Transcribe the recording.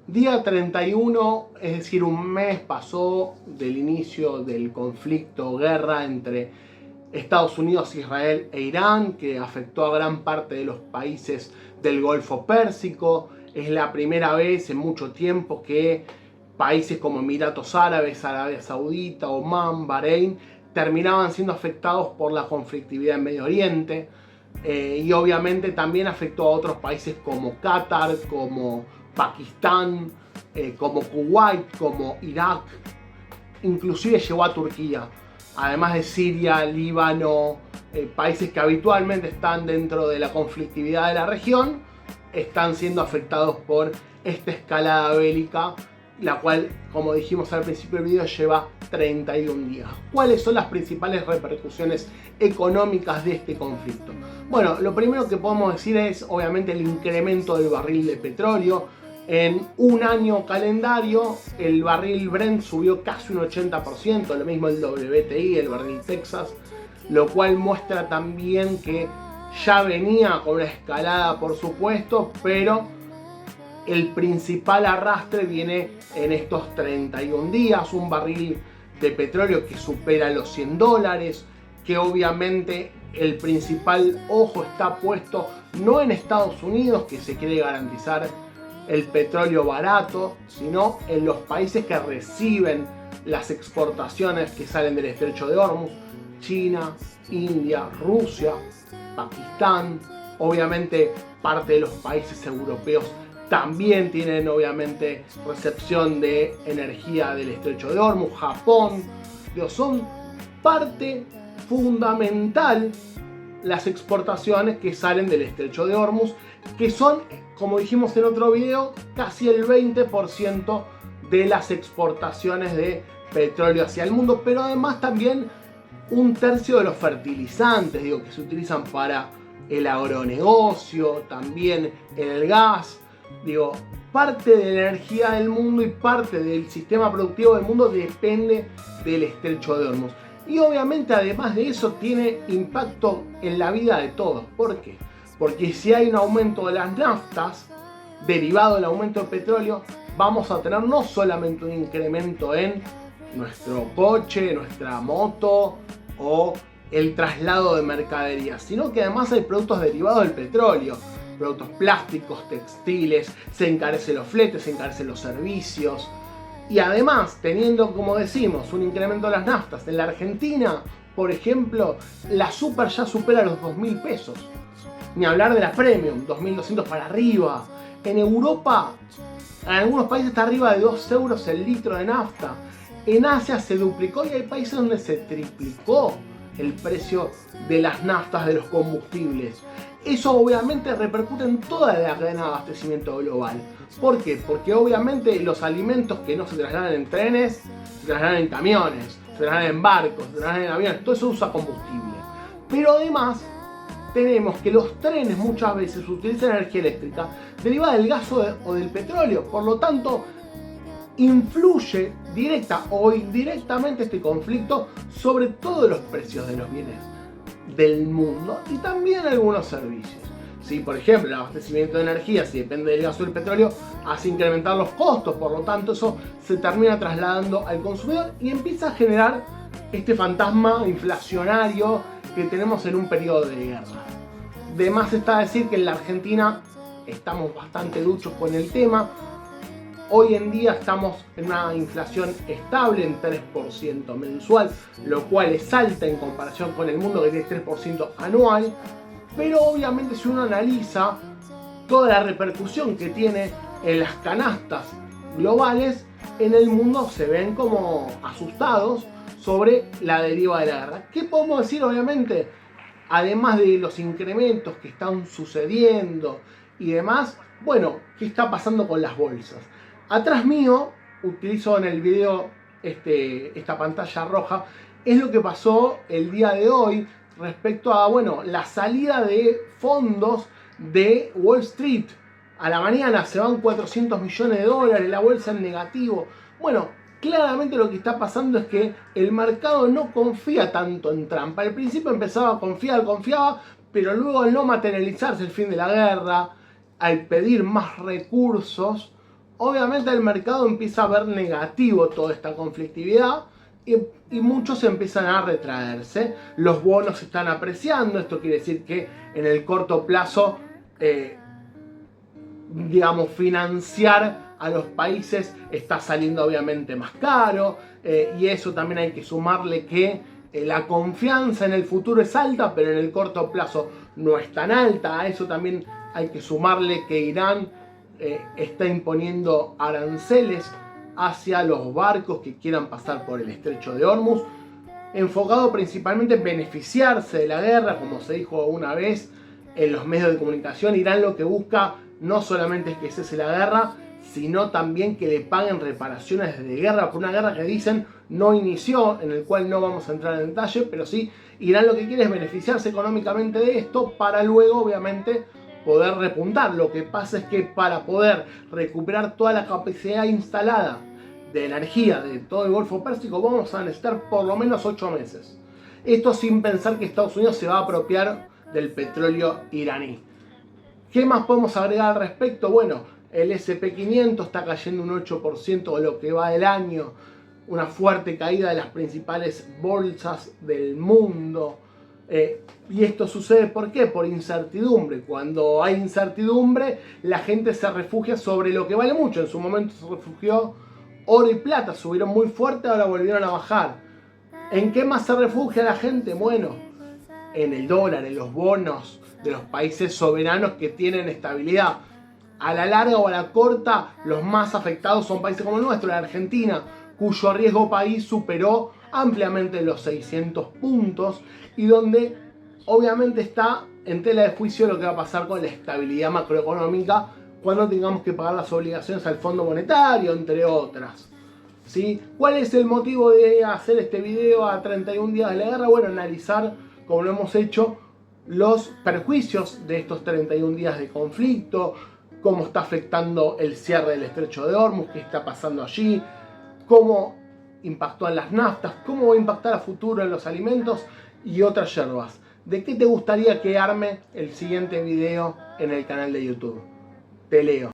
Día 31, es decir, un mes pasó del inicio del conflicto, guerra entre Estados Unidos, Israel e Irán, que afectó a gran parte de los países del Golfo Pérsico. Es la primera vez en mucho tiempo que países como Emiratos Árabes, Arabia Saudita, Omán, Bahrein, terminaban siendo afectados por la conflictividad en Medio Oriente. Y obviamente también afectó a otros países como Qatar, como Pakistán, como Kuwait, como Irak, inclusive llegó a Turquía, además de Siria, Líbano, países que habitualmente están dentro de la conflictividad de la región, están siendo afectados por esta escalada bélica, la cual, como dijimos al principio del video, lleva 31 días. ¿Cuáles son las principales repercusiones económicas de este conflicto? Bueno, lo primero que podemos decir es obviamente el incremento del barril de petróleo. En un año calendario, el barril Brent subió casi un 80%, lo mismo el WTI, el barril Texas, lo cual muestra también que ya venía con una escalada, por supuesto, pero el principal arrastre viene en estos 31 días, un barril de petróleo que supera los $100, que obviamente el principal ojo está puesto no en Estados Unidos, que se quiere garantizar el petróleo barato, sino en los países que reciben las exportaciones que salen del estrecho de Hormuz: China, India, Rusia, Pakistán. Obviamente parte de los países europeos también tienen obviamente recepción de energía del estrecho de Hormuz, Japón. Son parte fundamental las exportaciones que salen del estrecho de Hormuz, que son, como dijimos en otro video, casi el 20% de las exportaciones de petróleo hacia el mundo, pero además también un tercio de los fertilizantes, que se utilizan para el agronegocio, también el gas. Parte de la energía del mundo y parte del sistema productivo del mundo depende del estrecho de Hormuz. Y obviamente además de eso tiene impacto en la vida de todos. ¿Por qué? Porque si hay un aumento de las naftas, derivado del aumento del petróleo, vamos a tener no solamente un incremento en nuestro coche, nuestra moto o el traslado de mercaderías, sino que además hay productos derivados del petróleo, productos plásticos, textiles, se encarecen los fletes, se encarecen los servicios. Y además, teniendo, como decimos, un incremento de las naftas, en la Argentina, por ejemplo, la super ya supera los 2.000 pesos. Ni hablar de la premium, 2.200 para arriba. En Europa, en algunos países está arriba de 2 euros el litro de nafta. En Asia se duplicó y hay países donde se triplicó el precio de las naftas, de los combustibles. Eso obviamente repercute en toda la cadena de abastecimiento global. ¿Por qué? Porque obviamente los alimentos que no se trasladan en trenes, se trasladan en camiones, se trasladan en barcos, se trasladan en aviones, todo eso usa combustible. Pero además tenemos que los trenes muchas veces utilizan energía eléctrica derivada del gas o del petróleo. Por lo tanto, influye directa o indirectamente este conflicto sobre todos los precios de los bienes del mundo y también algunos servicios. Si por ejemplo el abastecimiento de energía, si depende del gas o del petróleo, hace incrementar los costos, por lo tanto eso se termina trasladando al consumidor y empieza a generar este fantasma inflacionario que tenemos en un periodo de guerra. De más está decir que en la Argentina estamos bastante duchos con el tema. Hoy en día estamos en una inflación estable en 3% mensual, lo cual es alta en comparación con el mundo que tiene 3% anual. Pero obviamente si uno analiza toda la repercusión que tiene en las canastas globales, en el mundo se ven como asustados sobre la deriva de la guerra. ¿Qué podemos decir? Obviamente, además de los incrementos que están sucediendo y demás, bueno, ¿qué está pasando con las bolsas? Atrás mío, utilizo en el video esta pantalla roja, es lo que pasó el día de hoy respecto a, la salida de fondos de Wall Street. A la mañana se van 400 millones de dólares, la bolsa en negativo. Claramente lo que está pasando es que el mercado no confía tanto en Trump. Al principio empezaba a confiaba, pero luego al no materializarse el fin de la guerra, al pedir más recursos, obviamente el mercado empieza a ver negativo toda esta conflictividad y muchos empiezan a retraerse. Los bonos se están apreciando, esto quiere decir que en el corto plazo, digamos, financiar a los países está saliendo obviamente más caro, y eso también hay que sumarle que la confianza en el futuro es alta, pero en el corto plazo no es tan alta. A eso también hay que sumarle que Irán está imponiendo aranceles hacia los barcos que quieran pasar por el estrecho de Hormuz, enfocado principalmente en beneficiarse de la guerra. Como se dijo una vez en los medios de comunicación, Irán lo que busca no solamente es que cese la guerra, sino también que le paguen reparaciones de guerra por una guerra que dicen no inició, en el cual no vamos a entrar en detalle, pero sí, Irán lo que quiere es beneficiarse económicamente de esto para luego, obviamente, poder repuntar. Lo que pasa es que para poder recuperar toda la capacidad instalada de energía de todo el Golfo Pérsico vamos a necesitar por lo menos 8 meses. Esto sin pensar que Estados Unidos se va a apropiar del petróleo iraní. ¿Qué más podemos agregar al respecto? Bueno, el SP500 está cayendo un 8% de lo que va del año, una fuerte caída de las principales bolsas del mundo. Y esto sucede ¿por qué? Por incertidumbre. Cuando hay incertidumbre, la gente se refugia sobre lo que vale mucho. En su momento se refugió oro y plata, subieron muy fuerte, ahora volvieron a bajar. ¿En qué más se refugia la gente? Bueno, en el dólar, en los bonos de los países soberanos que tienen estabilidad. A la larga o a la corta, los más afectados son países como el nuestro, la Argentina, cuyo riesgo país superó ampliamente los 600 puntos y donde obviamente está en tela de juicio lo que va a pasar con la estabilidad macroeconómica cuando tengamos que pagar las obligaciones al Fondo Monetario, entre otras. ¿Sí? ¿Cuál es el motivo de hacer este video a 31 días de la guerra? Bueno, analizar, como lo hemos hecho, los perjuicios de estos 31 días de conflicto, cómo está afectando el cierre del estrecho de Hormuz, qué está pasando allí, cómo impactó en las naftas, cómo va a impactar a futuro en los alimentos y otras yerbas. ¿De qué te gustaría que arme el siguiente video en el canal de YouTube? Te leo.